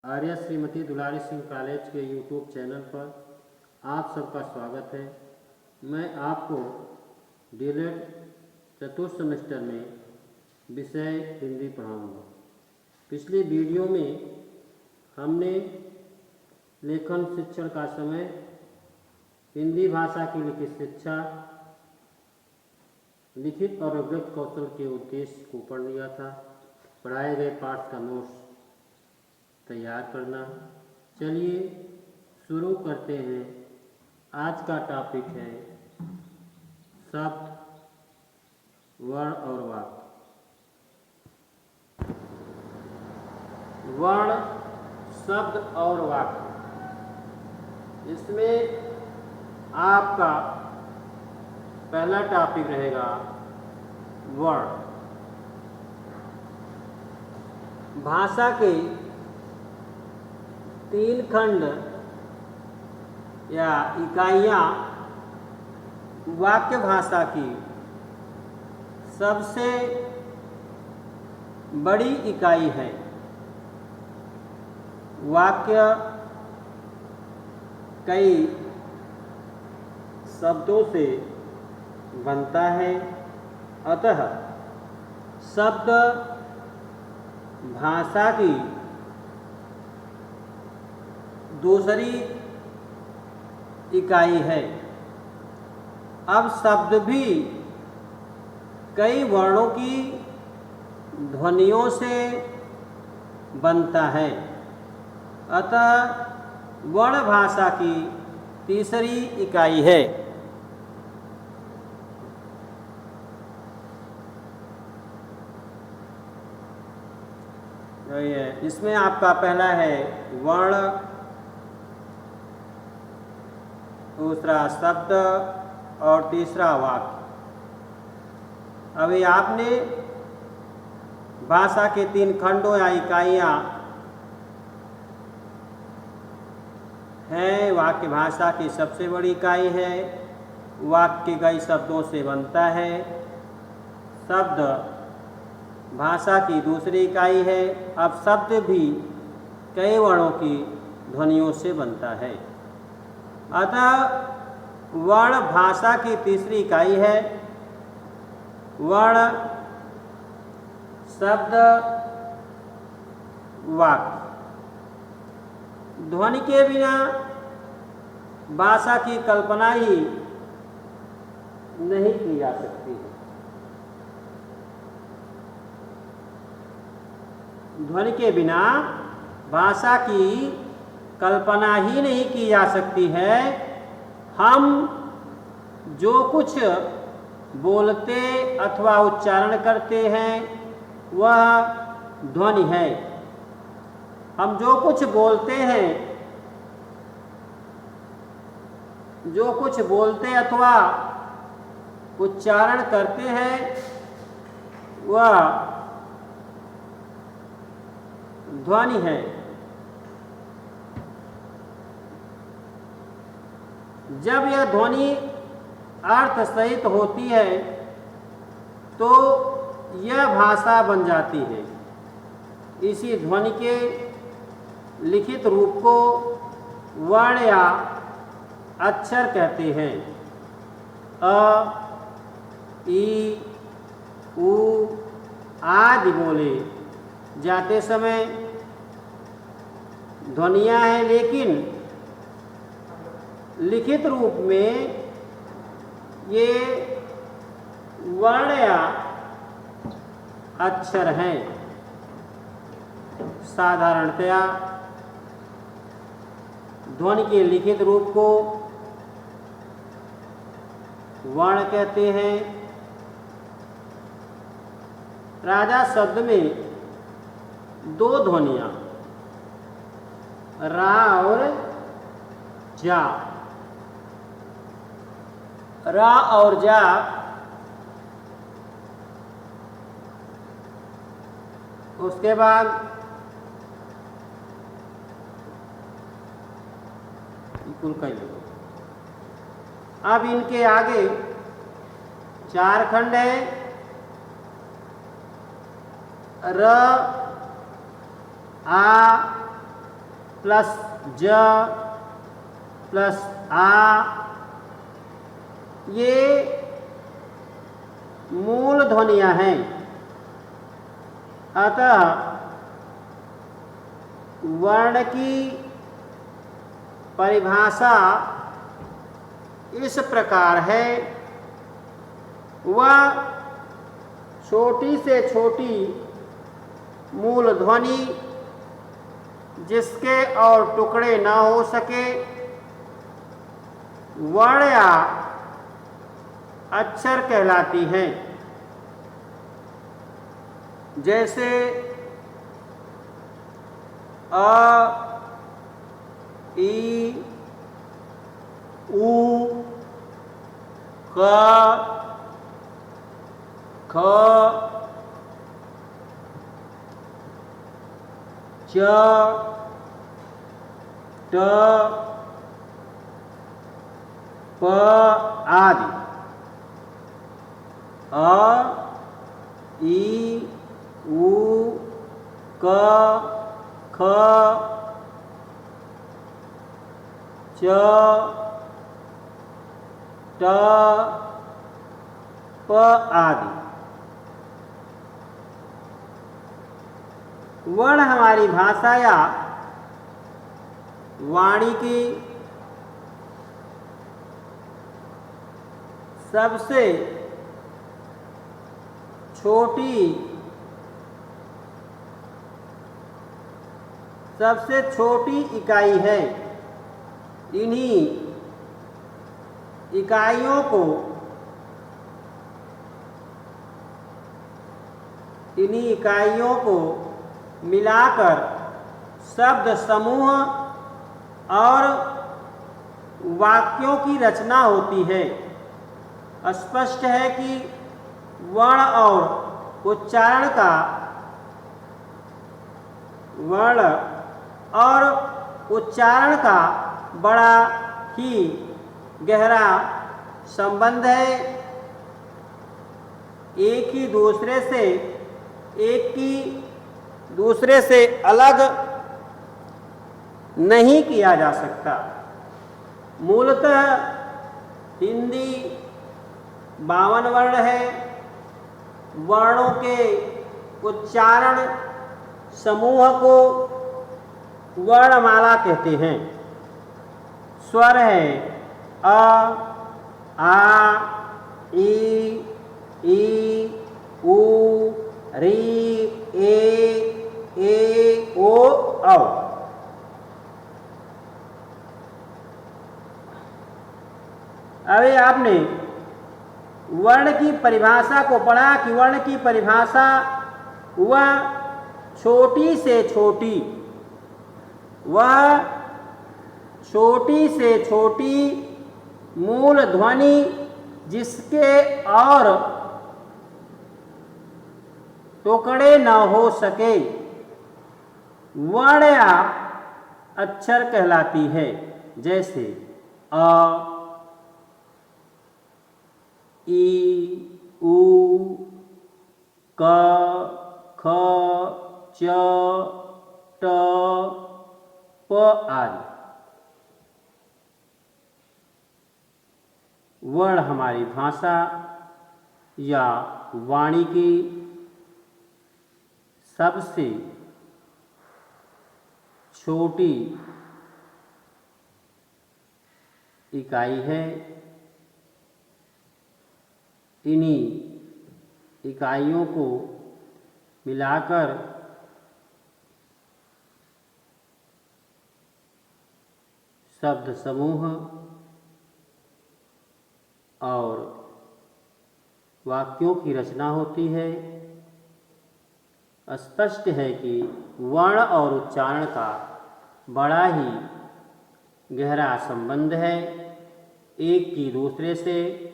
आर्य श्रीमती दुलारी Singh college के YouTube channel पर आप सबका स्वागत है। मैं आपको डीएलएड चतुर्थ सेमेस्टर में विषय हिंदी पढ़ाऊंगा। पिछली वीडियो में हमने लेखन शिक्षण का समय, हिंदी भाषा की लिखित शिक्षा, लिखित और अभिव्यक्त कौशल के उद्देश्य को पढ़ लिया था। पढ़ाए गए पाठ का नोट्स तैयार करना। चलिए शुरू करते हैं। आज का टॉपिक है शब्द, वर्ण और वाक्य। वर्ण, शब्द और वाक्य, इसमें आपका पहला टॉपिक रहेगा वर्ण। भाषा के तीन खंड या इकाइयाँ वाक्य भाषा की सबसे बड़ी इकाई है। वाक्य कई शब्दों से बनता है, अतः शब्द भाषा की दूसरी इकाई है। अब शब्द भी कई वर्णों की ध्वनियों से बनता है, अतः वर्ण भाषा की तीसरी इकाई है। इसमें आपका पहला है वर्ण, दूसरा शब्द और तीसरा वाक्य। अभी आपने भाषा के तीन खंडों या इकाइयाँ हैं। वाक्य भाषा की सबसे बड़ी इकाई है। वाक्य कई शब्दों से बनता है। शब्द भाषा की दूसरी इकाई है। अब शब्द भी कई वर्णों की ध्वनियों से बनता है, अतः वर्ण भाषा की तीसरी इकाई है। वर्ण, शब्द, वाक्य। ध्वनि के बिना भाषा की कल्पना ही नहीं की जा सकती है। ध्वनि के बिना भाषा की कल्पना ही नहीं की जा सकती है। हम जो कुछ बोलते अथवा उच्चारण करते हैं वह ध्वनि है। हम जो कुछ बोलते हैं, जो कुछ बोलते अथवा उच्चारण करते हैं वह ध्वनि है। जब यह ध्वनि अर्थ सहित होती है तो यह भाषा बन जाती है। इसी ध्वनि के लिखित रूप को वर्ण या अक्षर कहते हैं। अ, ई, उ आदि बोले जाते समय ध्वनियाँ हैं, लेकिन लिखित रूप में ये वर्ण या अक्षर हैं। साधारणतया ध्वनि के लिखित रूप को वर्ण कहते हैं। राजा शब्द में दो ध्वनियाँ रा और जा। रा और जा उसके बाद कुल कई। अब इनके आगे चार खंड है। र, आ, प्लस ज प्लस आ, ये मूल ध्वनियाँ हैं। अतः वर्ण की परिभाषा इस प्रकार है, वह छोटी से छोटी मूल ध्वनि जिसके और टुकड़े न हो सके, वर्ण या अक्षर कहलाती हैं। जैसे अ, ई, उ, क, ख, च, ट, प आदि। अ, ई, उ, क, ख, च, ट, प आदि। वर्ण हमारी भाषा या वाणी की सबसे छोटी इकाई है। इन्हीं इकाइयों को मिलाकर शब्द समूह और वाक्यों की रचना होती है। स्पष्ट है कि वर्ण और उच्चारण का बड़ा ही गहरा संबंध है। एक की दूसरे से अलग नहीं किया जा सकता। मूलतः हिंदी 52 वर्ण है। वर्णों के उच्चारण समूह को वर्णमाला कहते हैं। स्वर है अ, आ, ई, उ, री, ए, ओ, औ। अभी आपने वर्ण की परिभाषा को पढ़ा कि वर्ण की परिभाषा वह छोटी से छोटी मूल ध्वनि जिसके और टुकड़े न हो सके, वर्ण या अक्षर कहलाती है। जैसे अ, ई, उ, क, ख, च, ट, प आदि। वर्ण हमारी भाषा या वाणी की सबसे छोटी इकाई है। इन्हीं इकाइयों को मिलाकर शब्द समूह और वाक्यों की रचना होती है। स्पष्ट है कि वर्ण और उच्चारण का बड़ा ही गहरा संबंध है। एक की दूसरे से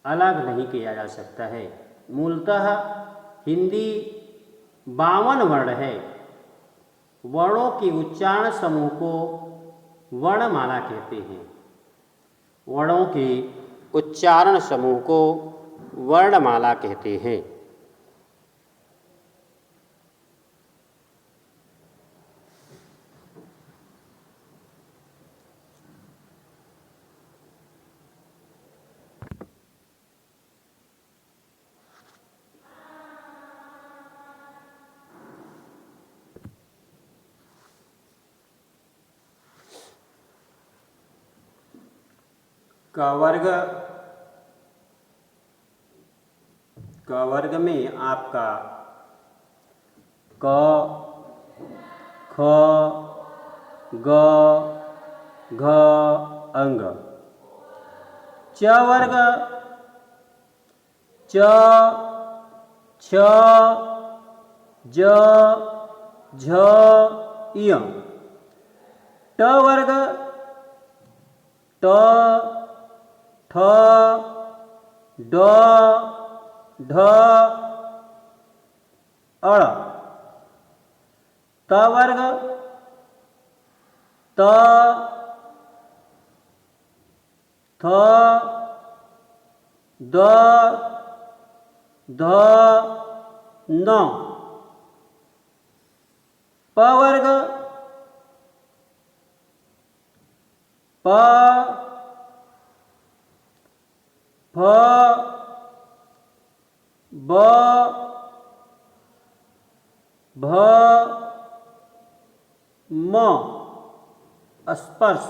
अलग नहीं किया जा सकता है। मूलतः हिंदी 52 वर्ण है। वर्णों के उच्चारण समूह को वर्णमाला कहते हैं। वर्णों के उच्चारण समूह को वर्णमाला कहते हैं। का वर्ग में आपका क, ख, ग, घ अंग, च वर्ग च, छ, ज, झ, य, ट वर्ग ट, ठ, ड, ढ, अड़, त वर्ग त, थ, द, ध, न, प वर्ग प, फ, ब, भ, म, स्पर्श,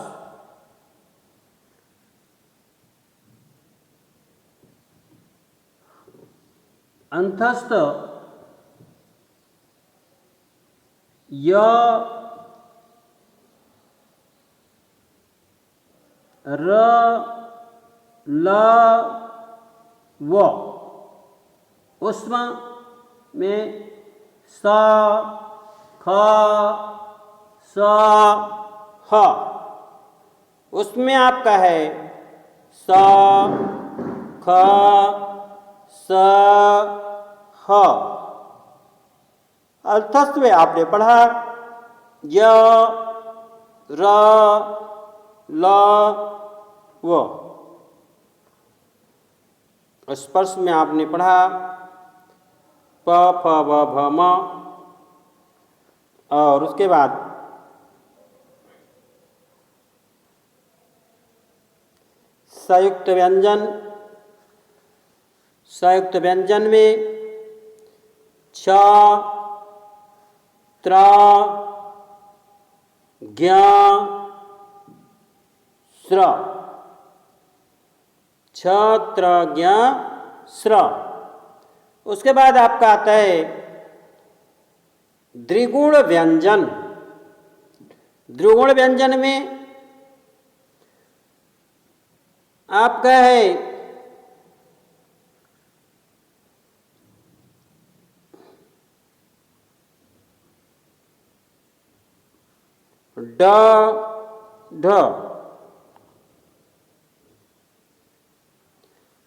अंतस्थ य, र, ल, व, उष्मा में स, ख, स, ह, उसमें आपका है स, ख, स, ह। अर्थस्थ में आपने पढ़ा य, र, ल, व। स्पर्श में आपने पढ़ा प, फ, ब, भ, म, और उसके बाद संयुक्त व्यंजन। संयुक्त व्यंजन में छ, त्र, ज्ञ, स्र, छ, त्र, ज्ञ, स्र। उसके बाद आपका आता है द्विगुण व्यंजन। द्विगुण व्यंजन में आपका है ड, ढ।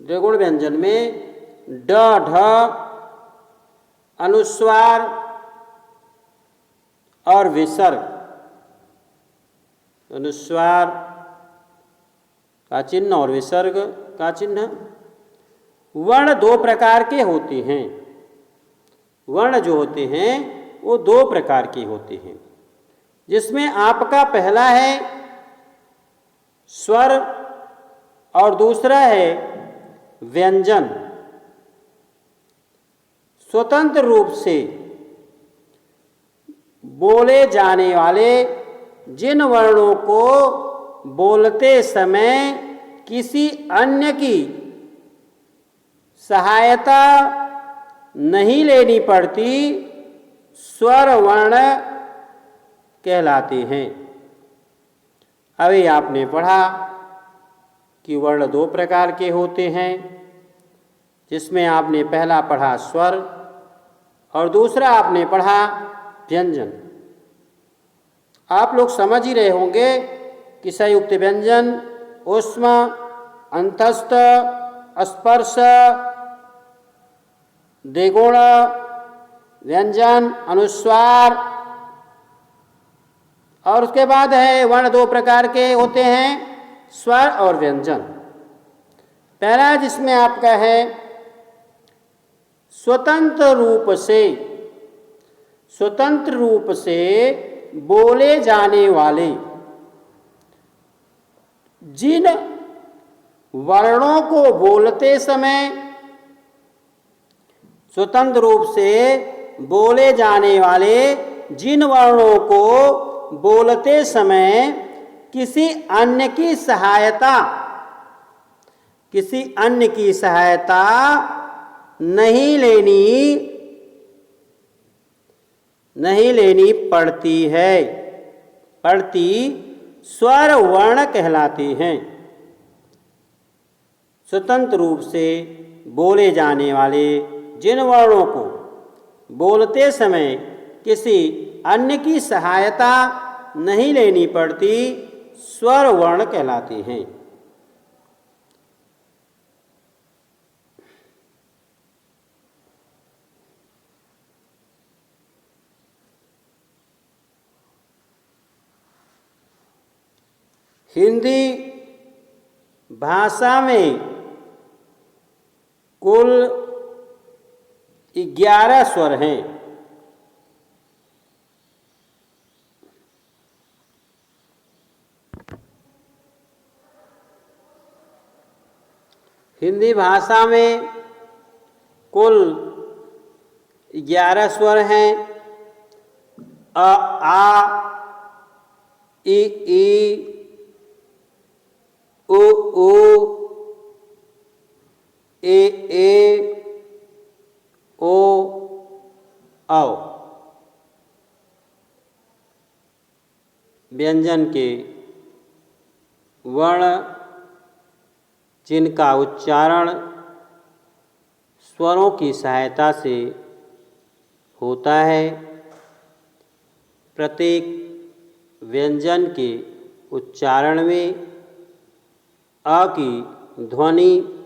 द्विगुण व्यंजन में ड, ढ अनुस्वार और विसर्ग। अनुस्वार का चिन्ह और विसर्ग का चिन्ह। वर्ण दो प्रकार के होते हैं। वर्ण जो होते हैं वो दो प्रकार के होते हैं, जिसमें आपका पहला है स्वर और दूसरा है व्यंजन। स्वतंत्र रूप से बोले जाने वाले जिन वर्णों को बोलते समय किसी अन्य की सहायता नहीं लेनी पड़ती, स्वर वर्ण कहलाते हैं। अभी आपने पढ़ा कि वर्ण दो प्रकार के होते हैं, जिसमें आपने पहला पढ़ा स्वर और दूसरा आपने पढ़ा व्यंजन। आप लोग समझ ही रहे होंगे कि संयुक्त व्यंजन ऊष्म, अंतस्थ, स्पर्श, द्विगुण व्यंजन, अनुस्वार, और उसके बाद है वर्ण दो प्रकार के होते हैं, स्वर और व्यंजन। पहला जिसमें आपका है स्वतंत्र रूप से बोले जाने वाले जिन वर्णों को बोलते समय, स्वतंत्र रूप से बोले जाने वाले जिन वर्णों को बोलते समय किसी अन्य की सहायता किसी अन्य की सहायता नहीं लेनी पड़ती स्वर वर्ण कहलाते हैं। स्वतंत्र रूप से बोले जाने वाले जिन वर्णों को बोलते समय किसी अन्य की सहायता नहीं लेनी पड़ती स्वर वर्ण कहलाते हैं। हिंदी भाषा में कुल 11 स्वर हैं। हिंदी भाषा में कुल 11 स्वर हैं। अ, आ, इ, उ, ए, ओ, औ। व्यंजन के वर्ण जिनका उच्चारण स्वरों की सहायता से होता है। प्रत्येक व्यंजन के उच्चारण में अ की ध्वनि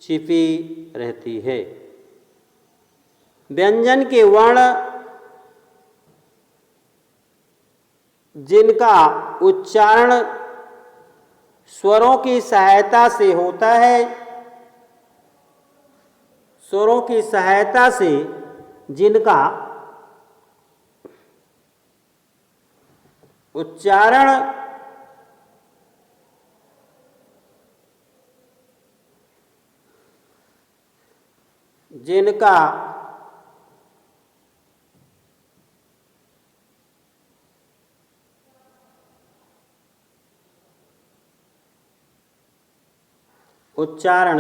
छिपी रहती है। व्यंजन के वर्ण जिनका उच्चारण स्वरों की सहायता से होता है, स्वरों की सहायता से जिनका उच्चारण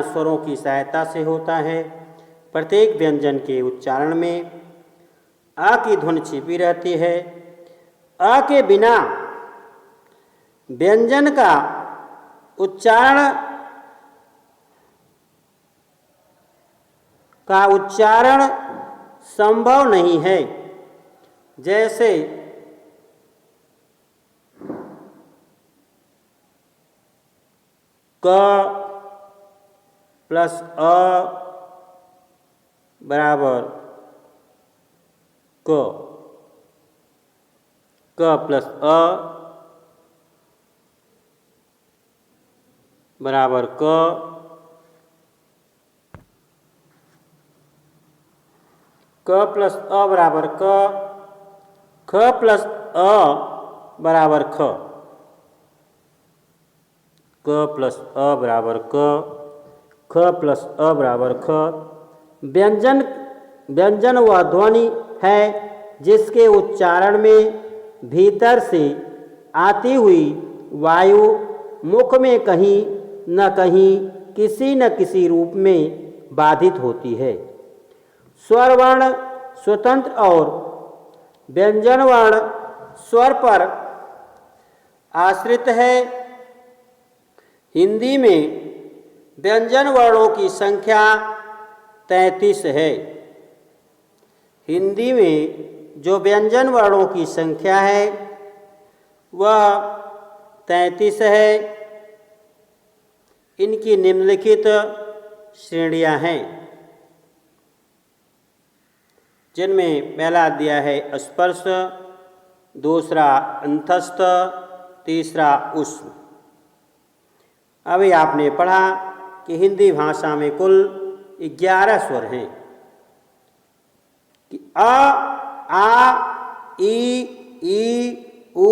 स्वरों की सहायता से होता है। प्रत्येक व्यंजन के उच्चारण में अ की ध्वनि छिपी रहती है। अ के बिना व्यंजन का उच्चारण संभव नहीं है। जैसे क प्लस अ बराबर क, क प्लस अ बराबर क, क प्लस अ बराबर क, ख प्लस अ बराबर ख, क प्लस अ बराबर क, ख प्लस अ बराबर ख। व्यंजन वह ध्वनि है जिसके उच्चारण में भीतर से आती हुई वायु मुख में कहीं न कहीं किसी न किसी रूप में बाधित होती है। स्वर वर्ण स्वतंत्र और व्यंजन वर्ण स्वर पर आश्रित है। हिंदी में व्यंजन वर्णों की संख्या 33 है। हिंदी में जो व्यंजन वर्णों की संख्या है वह 33 है। इनकी निम्नलिखित श्रेणियां हैं, जिनमें पहला दिया है स्पर्श, दूसरा अंतस्थ, तीसरा ऊष्म। अभी आपने पढ़ा कि हिंदी भाषा में कुल 11 स्वर हैं कि अ, आ, ई, उ,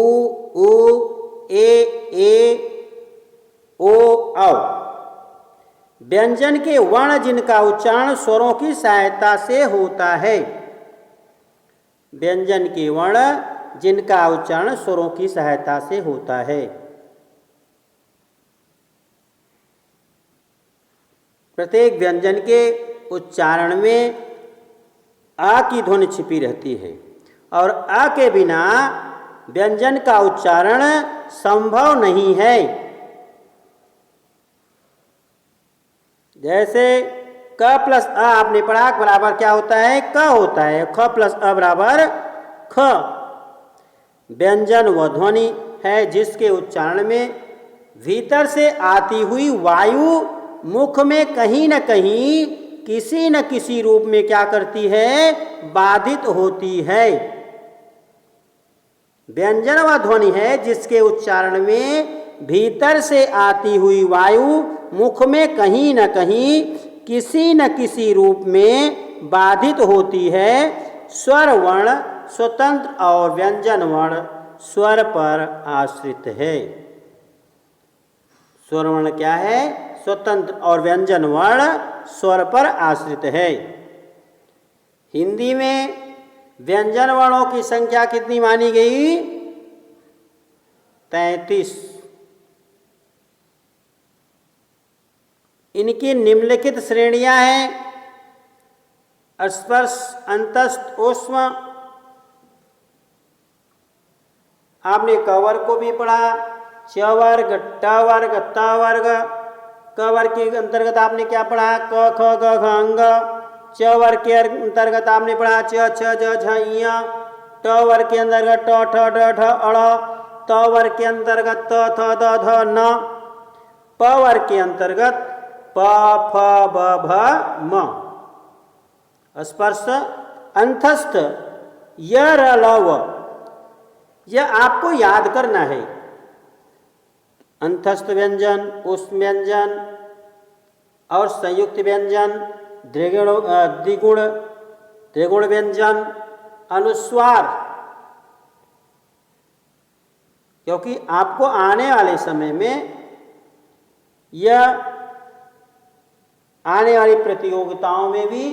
ए, ओ, औ। व्यंजन के वर्ण जिनका उच्चारण स्वरों की सहायता से होता है। व्यंजन के वर्ण जिनका उच्चारण स्वरों की सहायता से होता है। प्रत्येक व्यंजन के उच्चारण में आ की ध्वनि छिपी रहती है और आ के बिना व्यंजन का उच्चारण संभव नहीं है। जैसे क प्लस अ आपने पढ़ा बराबर क्या होता है, क होता है। ख प्लस अ बराबर ख। व्यंजन वह ध्वनि है जिसके उच्चारण में भीतर से आती हुई वायु मुख में कहीं न कहीं किसी न किसी रूप में क्या करती है, बाधित होती है। व्यंजन वह ध्वनि है जिसके उच्चारण में भीतर से आती हुई वायु मुख में कहीं न कहीं किसी न किसी रूप में बाधित होती है। स्वर वर्ण स्वतंत्र और व्यंजन वर्ण स्वर पर आश्रित है। स्वर वर्ण क्या है, स्वतंत्र और व्यंजन वर्ण स्वर पर आश्रित है। हिंदी में व्यंजन वर्णों की संख्या कितनी मानी गई, 33। इनकी निम्नलिखित श्रेणियां हैं, स्पर्श, अंतस्थ, ऊष्म। आपने क वर्ग को भी पढ़ा, च वर्ग, ट वर्ग, त वर्ग। क वर्ग के अंतर्गत आपने क्या पढ़ा, क ख ग घ अंग। च वर्ग के अंतर्गत आपने पढ़ा च छ ज झ ञ। ट वर्ग के अंतर्गत ट ठ ड ढ अड़। त वर्ग के अंतर्गत त थ द ध न। प वर्ग के अंतर्गत प फ ब भ म। स्पर्श, अंतस्थ य र ल व। यह आपको याद करना है। अंतस्थ व्यंजन, ऊष्म व्यंजन और संयुक्त व्यंजन, द्विगुण, त्रिगुण व्यंजन, अनुस्वार। क्योंकि आपको आने वाले समय में यह आने वाली प्रतियोगिताओं में भी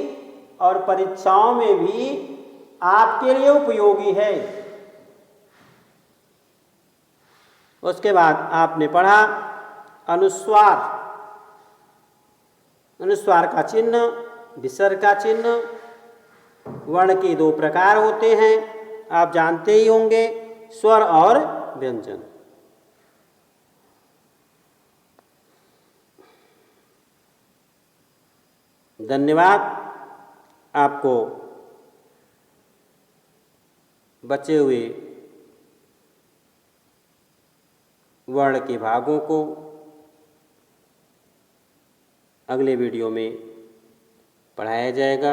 और परीक्षाओं में भी आपके लिए उपयोगी है। उसके बाद आपने पढ़ा अनुस्वार। अनुस्वार का चिन्ह, विसर्ग का चिन्ह। वर्ण के दो प्रकार होते हैं, आप जानते ही होंगे, स्वर और व्यंजन। धन्यवाद। आपको बचे हुए वर्ण के भागों को अगले वीडियो में पढ़ाया जाएगा।